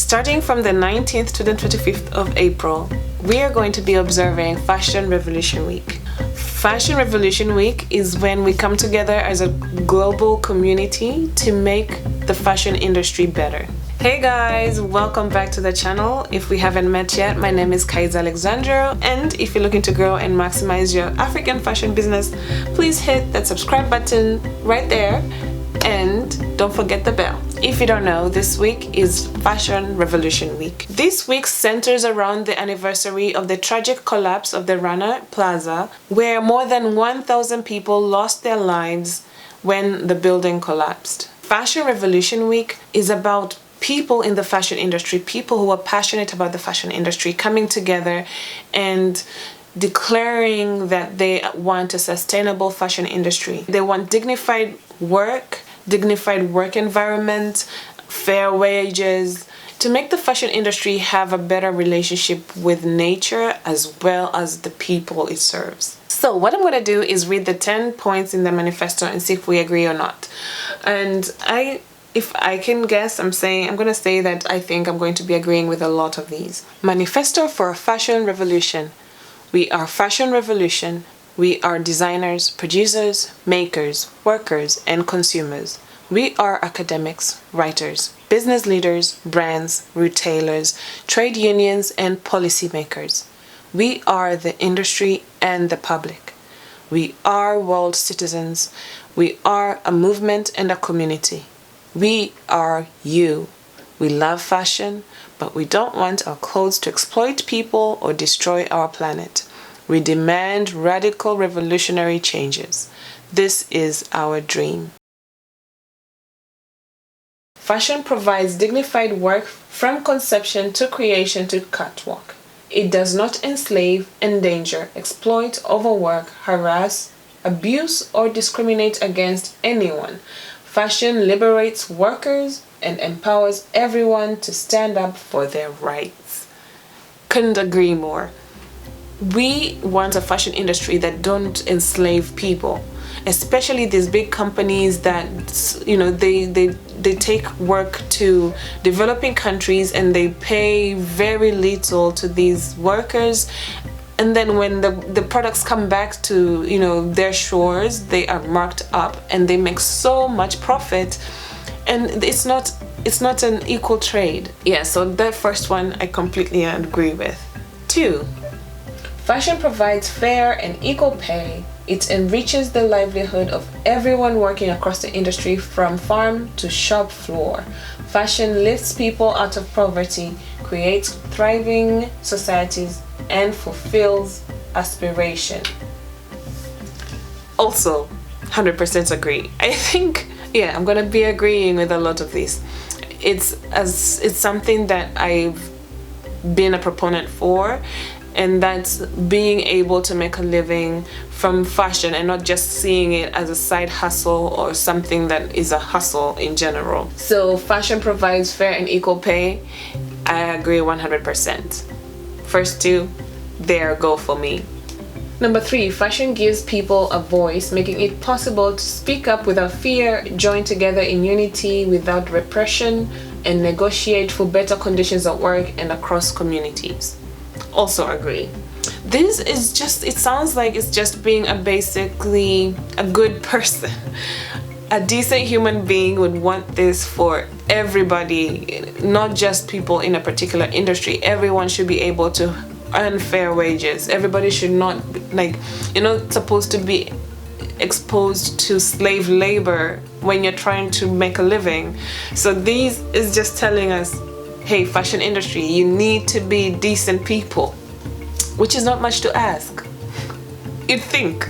Starting from the 19th to the 25th of April, we are going to be observing Fashion Revolution Week. Fashion Revolution Week is when we come together as a global community to make the fashion industry better. Hey guys, welcome back to the channel. If we haven't met yet, my name is Kaiz Alexandro, and if you're looking to grow and maximize your African fashion business, please hit that subscribe button right there and don't forget the bell. If you don't know, this week is Fashion Revolution Week. This week centers around the anniversary of the tragic collapse of the Rana Plaza, where more than 1,000 people lost their lives when the building collapsed. Fashion Revolution Week is about people in the fashion industry, people who are passionate about the fashion industry, coming together and declaring that they want a sustainable fashion industry. They want dignified work environment, fair wages, to make the fashion industry have a better relationship with nature as well as the people it serves. So what I'm going to do is read the 10 points in the manifesto and see if we agree or not. And if I can guess, I'm going to say that I think I'm going to be agreeing with a lot of these. Manifesto for a Fashion Revolution. We are Fashion Revolution. We are designers, producers, makers, workers, and consumers. We are academics, writers, business leaders, brands, retailers, trade unions, and policymakers. We are the industry and the public. We are world citizens. We are a movement and a community. We are you. We love fashion, but we don't want our clothes to exploit people or destroy our planet. We demand radical revolutionary changes. This is our dream. Fashion provides dignified work from conception to creation to catwalk. It does not enslave, endanger, exploit, overwork, harass, abuse, or discriminate against anyone. Fashion liberates workers and empowers everyone to stand up for their rights. Couldn't agree more. We want a fashion industry that don't enslave people, especially these big companies that, they take work to developing countries and they pay very little to these workers. And then when the products come back to, their shores, they are marked up and they make so much profit. And it's not an equal trade. Yeah, so that first one I completely agree with. 2. Fashion provides fair and equal pay. It enriches the livelihood of everyone working across the industry from farm to shop floor. Fashion lifts people out of poverty, creates thriving societies, and fulfills aspiration. Also, 100% agree. I think, I'm gonna be agreeing with a lot of these. It's something that I've been a proponent for, and that's being able to make a living from fashion and not just seeing it as a side hustle or something that is a hustle in general. So fashion provides fair and equal pay. I agree 100%. First two, there go for me. Number 3, fashion gives people a voice, making it possible to speak up without fear, join together in unity without repression, and negotiate for better conditions at work and across communities. Also agree. This is just, it sounds like it's just being basically a good person. A decent human being would want this for everybody, not just people in a particular industry. Everyone should be able to earn fair wages. Everybody should not, supposed to be exposed to slave labor when you're trying to make a living. So this is just telling us, hey, fashion industry, you need to be decent people, which is not much to ask. You'd think.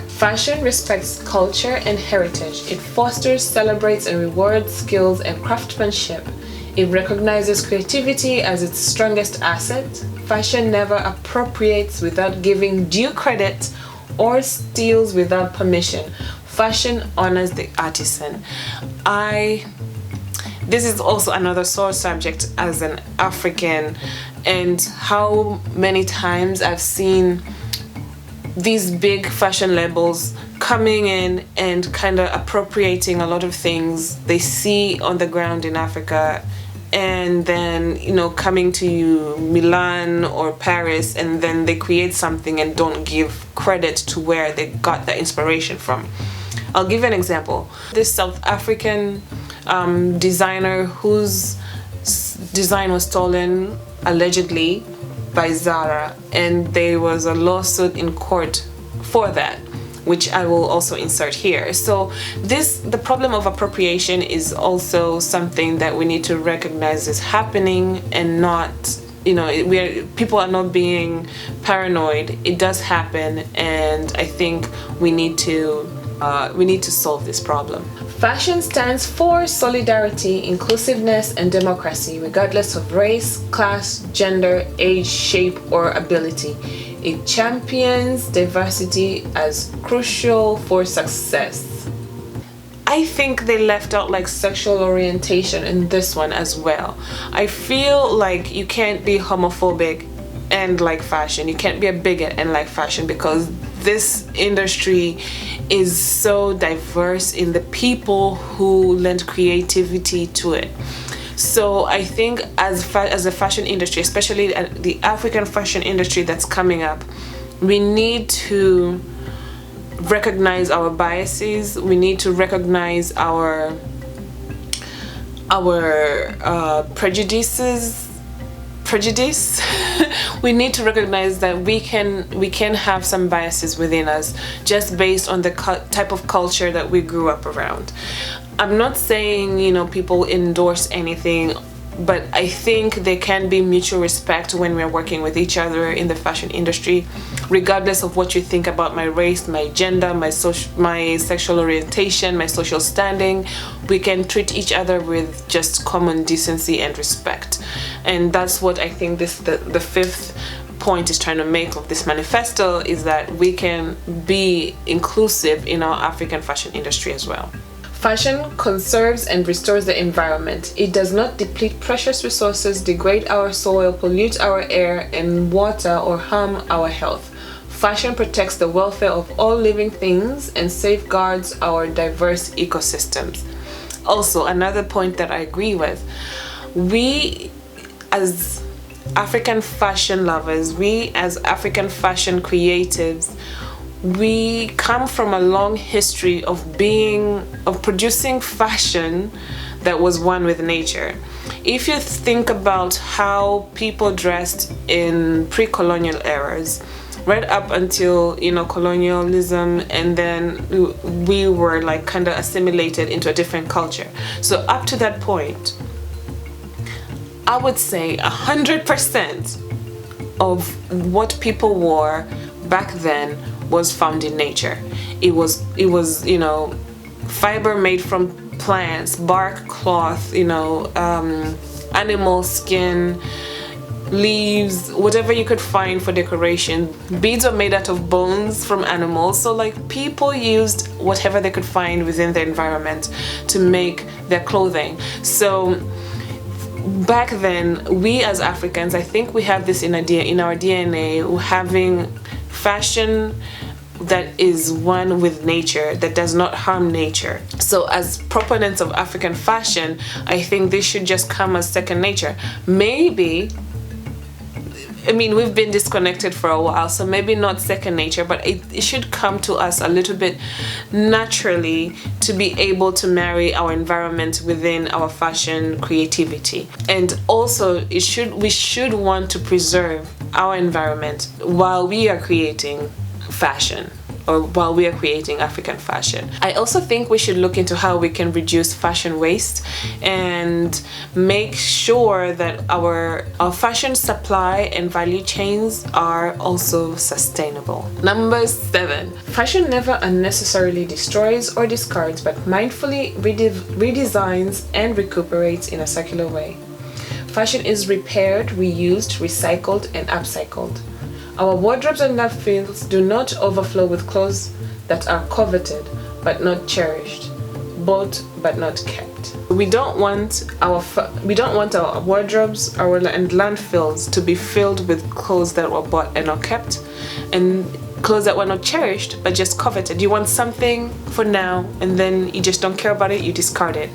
Fashion respects culture and heritage. It fosters, celebrates, and rewards skills and craftsmanship. It recognizes creativity as its strongest asset. Fashion never appropriates without giving due credit or steals without permission. Fashion honors the artisan. This is also another sore subject as an African, and how many times I've seen these big fashion labels coming in and kind of appropriating a lot of things they see on the ground in Africa and then, you know, coming to Milan or Paris, and then they create something and don't give credit to where they got the inspiration from. I'll give you an example. This South African designer whose design was stolen allegedly by Zara, and there was a lawsuit in court for that, which I will also insert here. So the problem of appropriation is also something that we need to recognize is happening, and not, you know, people are not being paranoid. It does happen, and I think we need to solve this problem. Fashion stands for solidarity, inclusiveness, and democracy, regardless of race, class, gender, age, shape, or ability. It champions diversity as crucial for success. I think they left out like sexual orientation in this one as well. I feel like you can't be homophobic and like fashion. You can't be a bigot and like fashion, because this industry is so diverse in the people who lend creativity to it. So I think as a fashion industry, especially the African fashion industry that's coming up, we need to recognize our biases. We need to recognize our prejudice. We need to recognize that we can have some biases within us just based on the type of culture that we grew up around. I'm not saying, you know, people endorse anything, but I think there can be mutual respect when we're working with each other in the fashion industry, regardless of what you think about my race, my gender, my sexual orientation, my social standing. We can treat each other with just common decency and respect. And that's what I think the fifth point is trying to make of this manifesto, is that we can be inclusive in our African fashion industry as well. Fashion conserves and restores the environment. It does not deplete precious resources, degrade our soil, pollute our air and water, or harm our health. Fashion protects the welfare of all living things and safeguards our diverse ecosystems. Also, another point that I agree with, we as African fashion lovers, we as African fashion creatives, we come from a long history of producing fashion that was one with nature. If you think about how people dressed in pre-colonial eras, right up until, you know, colonialism, and then we were like kind of assimilated into a different culture. So up to that point, I would say 100% of what people wore back then was found in nature. It was, you know, fiber made from plants, bark, cloth, you know, animal skin, leaves, whatever you could find for decoration. Beads were made out of bones from animals. So like people used whatever they could find within the environment to make their clothing. So back then, we as Africans, I think we have this in our DNA, having fashion that is one with nature, that does not harm nature. So as proponents of African fashion, I think this should just come as second nature. Maybe, I mean, we've been disconnected for a while, so maybe not second nature, but it should come to us a little bit naturally to be able to marry our environment within our fashion creativity. And also, we should want to preserve our environment while we are creating fashion, or while we are creating African fashion. I also think we should look into how we can reduce fashion waste and make sure that our fashion supply and value chains are also sustainable. Number 7, fashion never unnecessarily destroys or discards, but mindfully redesigns and recuperates in a circular way. Fashion is repaired, reused, recycled, and upcycled. Our wardrobes and landfills do not overflow with clothes that are coveted but not cherished, bought but not kept. We don't want our wardrobes and landfills to be filled with clothes that were bought and not kept, and clothes that were not cherished but just coveted. You want something for now, and then you just don't care about it, you discard it.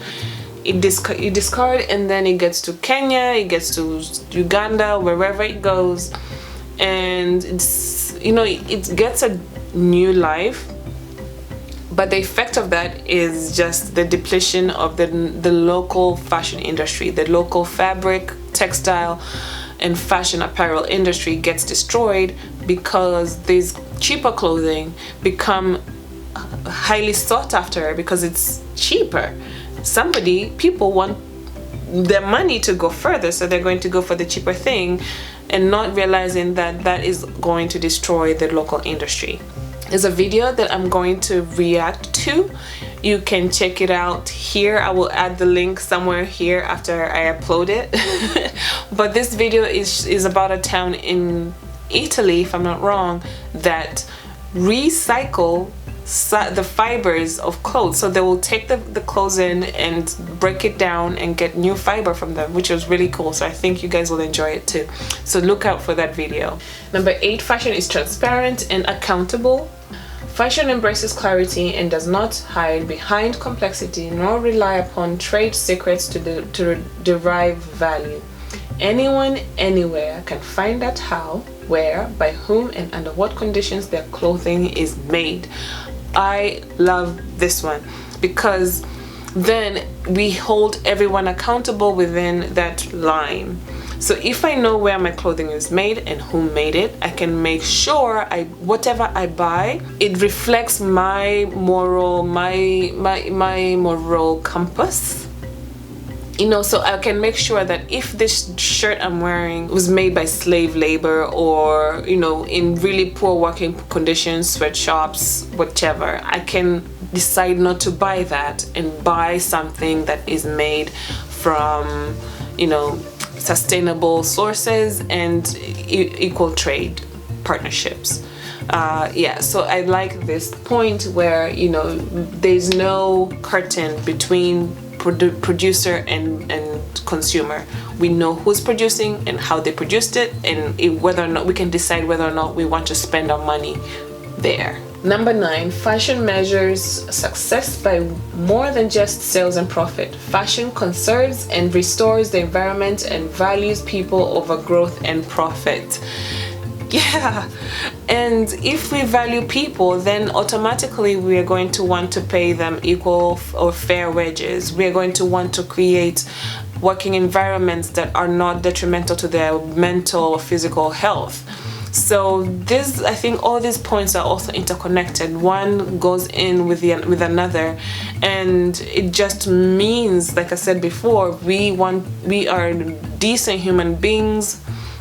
it discard, and then it gets to Kenya, it gets to Uganda, wherever it goes, and it's, you know, it gets a new life. But the effect of that is just the depletion of the local fashion industry. The local fabric, textile, and fashion apparel industry gets destroyed because these cheaper clothing become highly sought after because it's cheaper. People want their money to go further, so they're going to go for the cheaper thing, and not realizing that that is going to destroy the local industry. There's a video that I'm going to react to. You can check it out here. I will add the link somewhere here after I upload it. But this video is about a town in Italy, if I'm not wrong, that recycle the fibers of clothes. So they will take the clothes in and break it down and get new fiber from them, which was really cool. So I think you guys will enjoy it too. So look out for that video. Number 8, fashion is transparent and accountable. Fashion embraces clarity and does not hide behind complexity nor rely upon trade secrets to derive value. Anyone, anywhere can find out how, where, by whom, and under what conditions their clothing is made. I love this one because then we hold everyone accountable within that line. So if I know where my clothing is made and who made it, I can make sure whatever I buy, it reflects my moral compass. You know, so I can make sure that if this shirt I'm wearing was made by slave labor, or, you know, in really poor working conditions, sweatshops, whatever, I can decide not to buy that and buy something that is made from, you know, sustainable sources and equal trade partnerships. Yeah, so I like this point where, you know, there's no curtain between producer and consumer. We know who's producing and how they produced it, and whether or not we can decide whether or not we want to spend our money there. Number 9, fashion measures success by more than just sales and profit. Fashion conserves and restores the environment and values people over growth and profit. Yeah, and if we value people, then automatically we are going to want to pay them equal or fair wages. We are going to want to create working environments that are not detrimental to their mental or physical health. So this, I think all these points are also interconnected. One goes in with another, and it just means, like I said before, we are decent human beings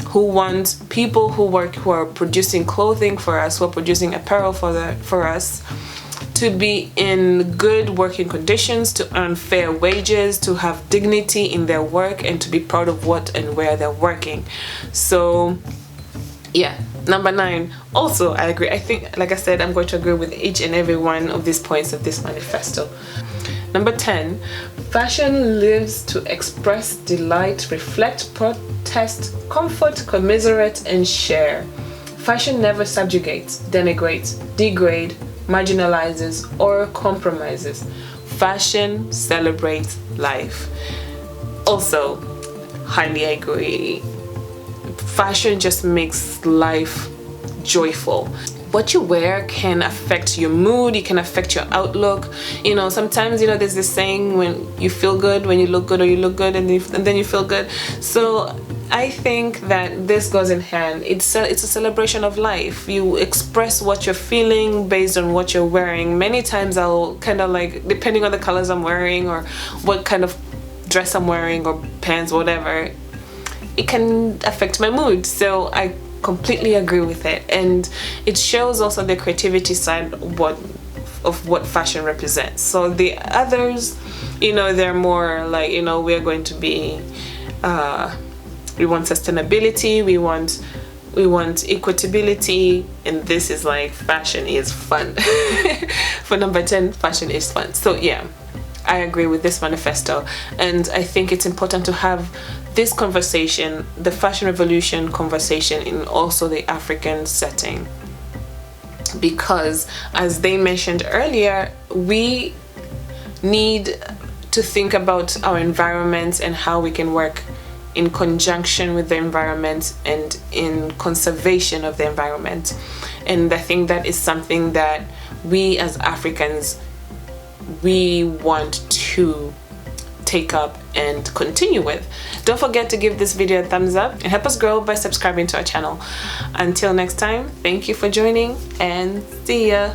who want people who are producing clothing for us, who are producing apparel for us, to be in good working conditions, to earn fair wages, to have dignity in their work, and to be proud of what and where they're working. So yeah, number 9, also I agree. I think, like I said, I'm going to agree with each and every one of these points of this manifesto. Number 10, fashion lives to express, delight, reflect, protest, comfort, commiserate, and share. Fashion never subjugates, denigrates, degrades, marginalizes, or compromises. Fashion celebrates life. Also, highly agree. Fashion just makes life joyful. What you wear can affect your mood, it can affect your outlook. You know, sometimes, you know, there's this saying, when you feel good, when you look good, or you look good and then you feel good. So I think that this goes in hand. It's a celebration of life. You express what you're feeling based on what you're wearing. Many times I'll kind of like, depending on the colors I'm wearing or what kind of dress I'm wearing or pants, whatever, it can affect my mood. So I completely agree with it, and it shows also the creativity side of what fashion represents. So the others, you know, they're more like, you know, we're going to be we want sustainability, we want equitability, and this is like fashion is fun. For number 10, fashion is fun. So yeah, I agree with this manifesto, and I think it's important to have this conversation, the fashion revolution conversation, in also the African setting, because as they mentioned earlier, we need to think about our environment and how we can work in conjunction with the environment and in conservation of the environment. And I think that is something that we as Africans, we want to take up and continue with. Don't forget to give this video a thumbs up and help us grow by subscribing to our channel. Until next time, thank you for joining and see ya.